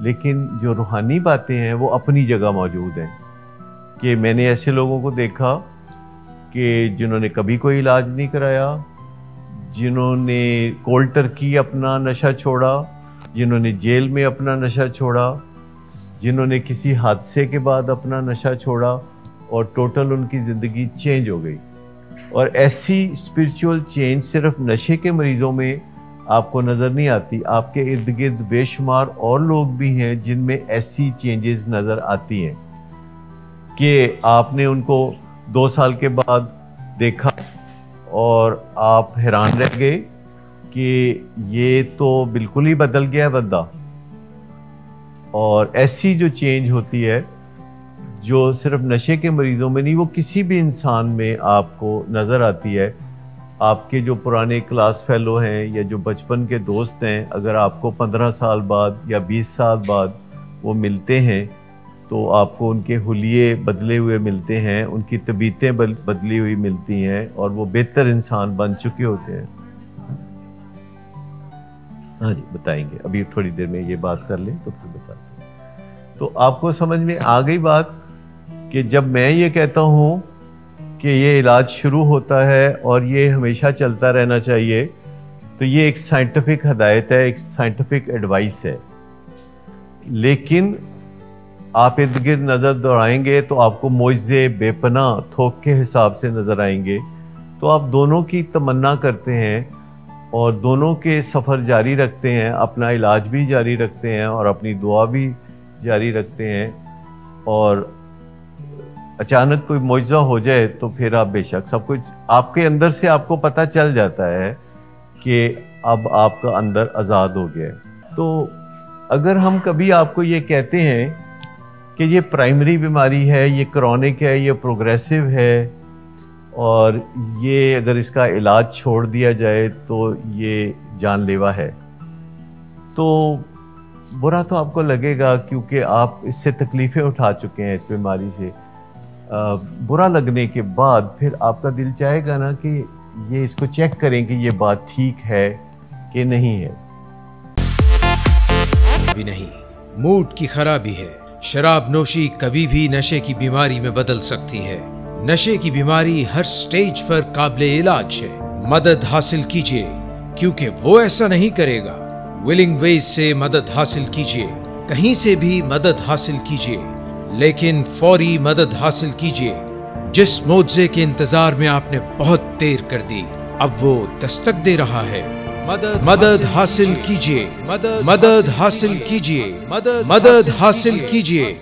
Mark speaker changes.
Speaker 1: لیکن جو روحانی باتیں ہیں وہ اپنی جگہ موجود ہیں. کہ میں نے ایسے لوگوں کو دیکھا کہ جنہوں نے کبھی کوئی علاج نہیں کرایا، جنہوں نے کولڈ ٹرکی اپنا نشہ چھوڑا، جنہوں نے جیل میں اپنا نشہ چھوڑا، جنہوں نے کسی حادثے کے بعد اپنا نشہ چھوڑا، اور ٹوٹل ان کی زندگی چینج ہو گئی. اور ایسی اسپرچول چینج صرف نشے کے مریضوں میں آپ کو نظر نہیں آتی، آپ کے ارد گرد بے شمار اور لوگ بھی ہیں جن میں ایسی چینجز نظر آتی ہیں کہ آپ نے ان کو 2 سال کے بعد دیکھا اور آپ حیران رہ گئے کہ یہ تو بالکل ہی بدل گیا بندہ. اور ایسی جو چینج ہوتی ہے جو صرف نشے کے مریضوں میں نہیں، وہ کسی بھی انسان میں آپ کو نظر آتی ہے. آپ کے جو پرانے کلاس فیلو ہیں یا جو بچپن کے دوست ہیں، اگر آپ کو 15 سال بعد یا 20 سال بعد وہ ملتے ہیں تو آپ کو ان کے حلیے بدلے ہوئے ملتے ہیں، ان کی طبیعتیں بدلی ہوئی ملتی ہیں، اور وہ بہتر انسان بن چکے ہوتے ہیں. ہاں جی، بتائیں گے ابھی تھوڑی دیر میں یہ بات کر لیں تو پھر بتاتے ہیں. تو آپ کو سمجھ میں آ گئی بات کہ جب میں یہ کہتا ہوں کہ یہ علاج شروع ہوتا ہے اور یہ ہمیشہ چلتا رہنا چاہیے، تو یہ ایک سائنٹیفک ہدایت ہے، ایک سائنٹیفک ایڈوائس ہے. لیکن آپ ارد گرد نظر دوڑائیں گے تو آپ کو معجزے بے پناہ تھوک کے حساب سے نظر آئیں گے. تو آپ دونوں کی تمنا کرتے ہیں اور دونوں کے سفر جاری رکھتے ہیں، اپنا علاج بھی جاری رکھتے ہیں اور اپنی دعا بھی جاری رکھتے ہیں. اور اچانک کوئی معجزہ ہو جائے تو پھر آپ بے شک سب کچھ آپ کے اندر سے آپ کو پتہ چل جاتا ہے کہ اب آپ کا اندر آزاد ہو گیا ہے. تو اگر ہم کبھی آپ کو یہ کہتے ہیں کہ یہ پرائمری بیماری ہے، یہ کرونک ہے، یہ پروگریسو ہے، اور یہ اگر اس کا علاج چھوڑ دیا جائے تو یہ جان لیوا ہے، تو برا تو آپ کو لگے گا، کیونکہ آپ اس سے تکلیفیں اٹھا چکے ہیں اس بیماری سے. برا لگنے کے بعد پھر آپ کا دل چاہے گا نا کہ یہ اس کو چیک کریں کہ یہ بات ٹھیک ہے کہ نہیں ہے.
Speaker 2: بھی نہیں، موڈ کی خرابی ہے. شراب نوشی کبھی بھی نشے کی بیماری میں بدل سکتی ہے. نشے کی بیماری ہر سٹیج پر قابل علاج ہے. مدد حاصل کیجئے، کیونکہ وہ ایسا نہیں کرے گا. ولنگ ویز سے مدد حاصل کیجئے، کہیں سے بھی مدد حاصل کیجئے، لیکن فوری مدد حاصل کیجئے. جس معجزے کے انتظار میں آپ نے بہت دیر کر دی، اب وہ دستک دے رہا ہے. مدد حاصل کیجئے، مدد حاصل کیجئے، مدد حاصل کیجئے.